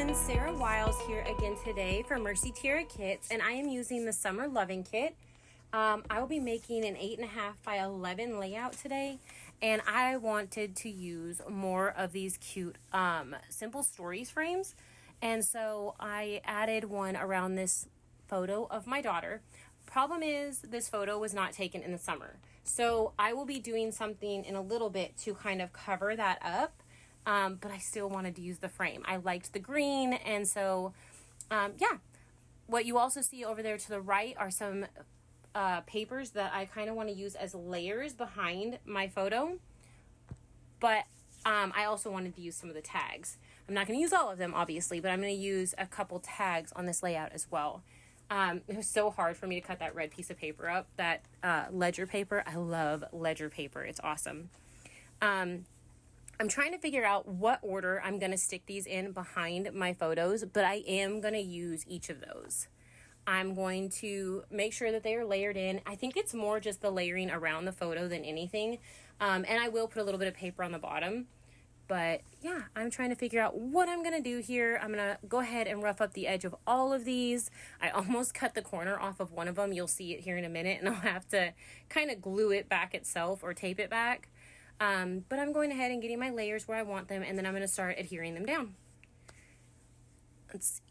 everyone, Sarah Wiles here again today for Mercy Tiara Kits, and I am using the Summer Loving Kit. I will be making an 8.5 by 11 layout today, and I wanted to use more of these cute Simple Stories frames, and so I added one around this photo of my daughter. Problem is, this photo was not taken in the summer, so I will be doing something in a little bit to kind of cover that up. But I still wanted to use the frame. I liked the green, and so yeah. What you also see over there to the right are some papers that I kind of want to use as layers behind my photo, but I also wanted to use some of the tags. I'm not going to use all of them, obviously, but I'm going to use a couple tags on this layout as well. It was so hard for me to cut that red piece of paper up, that ledger paper. I love ledger paper. It's awesome. I'm trying to figure out what order I'm going to stick these in behind my photos, but I am going to use each of those. I'm going to make sure that they are layered in. I think it's more just the layering around the photo than anything. And I will put a little bit of paper on the bottom. But yeah, I'm trying to figure out what I'm going to do here. I'm going to go ahead and rough up the edge of all of these. I almost cut the corner off of one of them. You'll see it here in a minute, and I'll have to kind of glue it back itself or tape it back. But I'm going ahead and getting my layers where I want them, and then I'm going to start adhering them down. Let's see.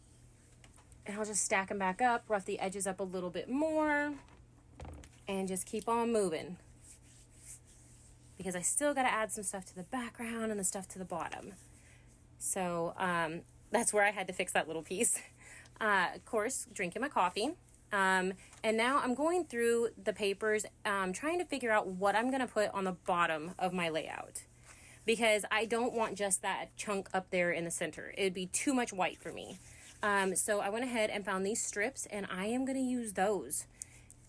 And I'll just stack them back up, rough the edges up a little bit more, and just keep on moving. Because I still got to add some stuff to the background and the stuff to the bottom. So that's where I had to fix that little piece. Of course, drinking my coffee. And now I'm going through the papers, trying to figure out what I'm going to put on the bottom of my layout, because I don't want just that chunk up there in the center. It'd be too much white for me. So I went ahead and found these strips, and I am going to use those.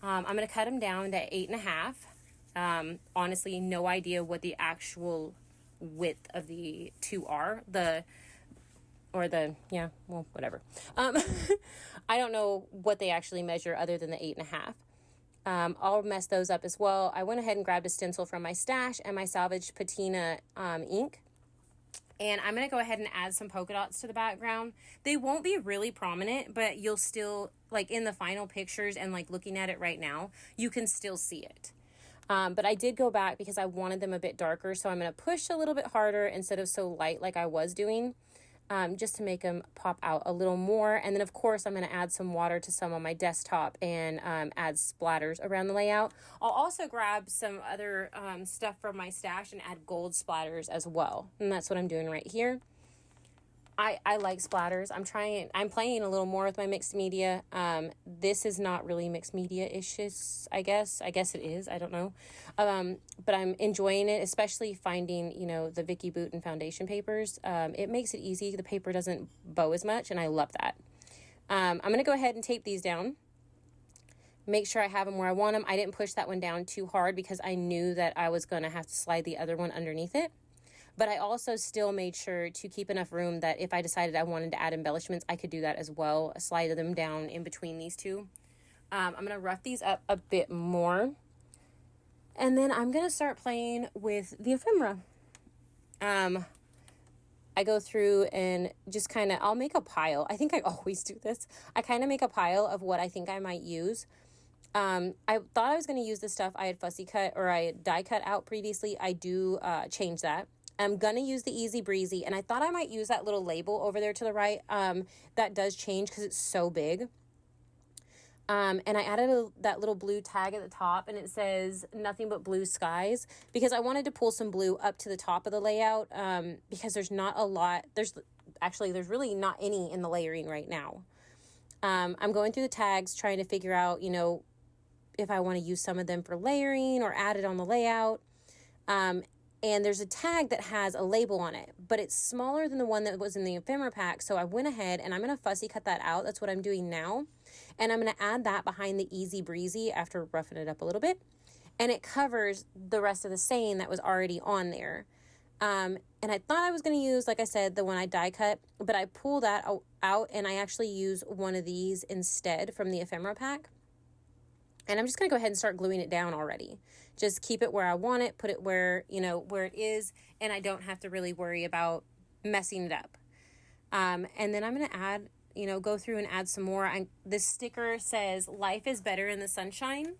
I'm going to cut them down to 8.5. Honestly, no idea what the actual width of the two are. Whatever. I don't know what they actually measure other than the 8.5. I'll mess those up as well. I went ahead and grabbed a stencil from my stash and my salvaged patina ink. And I'm going to go ahead and add some polka dots to the background. They won't be really prominent, but you'll still, like in the final pictures and like looking at it right now, you can still see it. But I did go back because I wanted them a bit darker. So I'm going to push a little bit harder instead of so light like I was doing. Just to make them pop out a little more. And then, of course, I'm going to add some water to some on my desktop and add splatters around the layout. I'll also grab some other stuff from my stash and add gold splatters as well. And that's what I'm doing right here. I like splatters. I'm playing a little more with my mixed media. This is not really mixed media-ish, I guess. I guess it is. I don't know. But I'm enjoying it, especially finding, the Vicky Bouton foundation papers. It makes it easy. The paper doesn't bow as much, and I love that. I'm going to go ahead and tape these down. Make sure I have them where I want them. I didn't push that one down too hard because I knew that I was going to have to slide the other one underneath it. But I also still made sure to keep enough room that if I decided I wanted to add embellishments, I could do that as well. Slide them down in between these two. I'm going to rough these up a bit more. And then I'm going to start playing with the ephemera. I go through and just I'll make a pile. I think I always do this. I kind of make a pile of what I think I might use. I thought I was going to use the stuff I had fussy cut or I had die cut out previously. I do change that. I'm going to use the Easy Breezy, and I thought I might use that little label over there to the right. That does change because it's so big. And I added that little blue tag at the top, and it says nothing but blue skies, because I wanted to pull some blue up to the top of the layout, because there's not a lot. There's really not any in the layering right now. I'm going through the tags, trying to figure out, if I want to use some of them for layering or add it on the layout. And there's a tag that has a label on it, but it's smaller than the one that was in the ephemera pack. So I went ahead and I'm going to fussy cut that out. That's what I'm doing now. And I'm going to add that behind the Easy Breezy after roughing it up a little bit. And it covers the rest of the saying that was already on there. And I thought I was going to use, like I said, the one I die cut, but I pulled that out and I actually use one of these instead from the ephemera pack. And I'm just going to go ahead and start gluing it down already. Just keep it where I want it, put it where, where it is, and I don't have to really worry about messing it up. And then I'm going to add, go through and add some more. This sticker says life is better in the sunshine.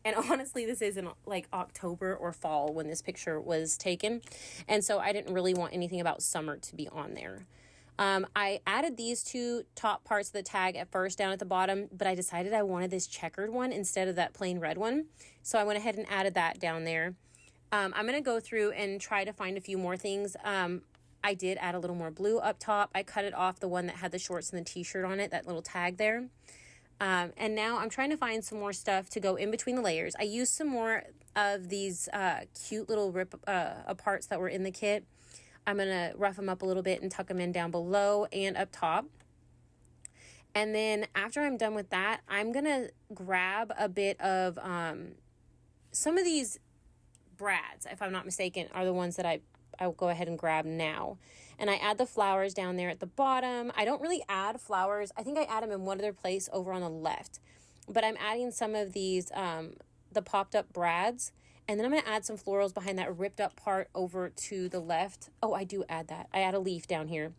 And honestly, this is in like October or fall when this picture was taken. And so I didn't really want anything about summer to be on there. I added these two top parts of the tag at first down at the bottom, but I decided I wanted this checkered one instead of that plain red one. So I went ahead and added that down there. I'm going to go through and try to find a few more things. I did add a little more blue up top. I cut it off the one that had the shorts and the t-shirt on it, that little tag there. And now I'm trying to find some more stuff to go in between the layers. I used some more of these cute little rip aparts that were in the kit. I'm going to rough them up a little bit and tuck them in down below and up top. And then after I'm done with that, I'm going to grab a bit of some of these brads, if I'm not mistaken, are the ones that I'll go ahead and grab now. And I add the flowers down there at the bottom. I don't really add flowers. I think I add them in one other place over on the left. But I'm adding some of these, the popped up brads. And then I'm going to add some florals behind that ripped up part over to the left. Oh, I do add that. I add a leaf down here.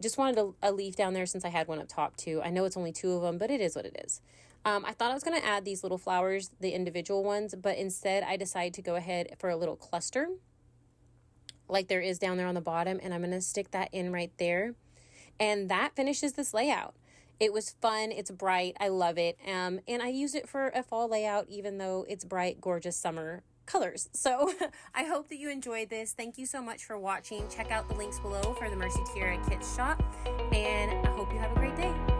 Just wanted a leaf down there since I had one up top too. I know it's only two of them, but it is what it is. I thought I was going to add these little flowers, the individual ones, but instead I decided to go ahead for a little cluster like there is down there on the bottom, and I'm going to stick that in right there. And that finishes this layout. It was fun. It's bright. I love it. And I use it for a fall layout, even though it's bright, gorgeous summer colors. So I hope that you enjoyed this. Thank you so much for watching. Check out the links below for the Mercy Tiara Kits shop, and I hope you have a great day.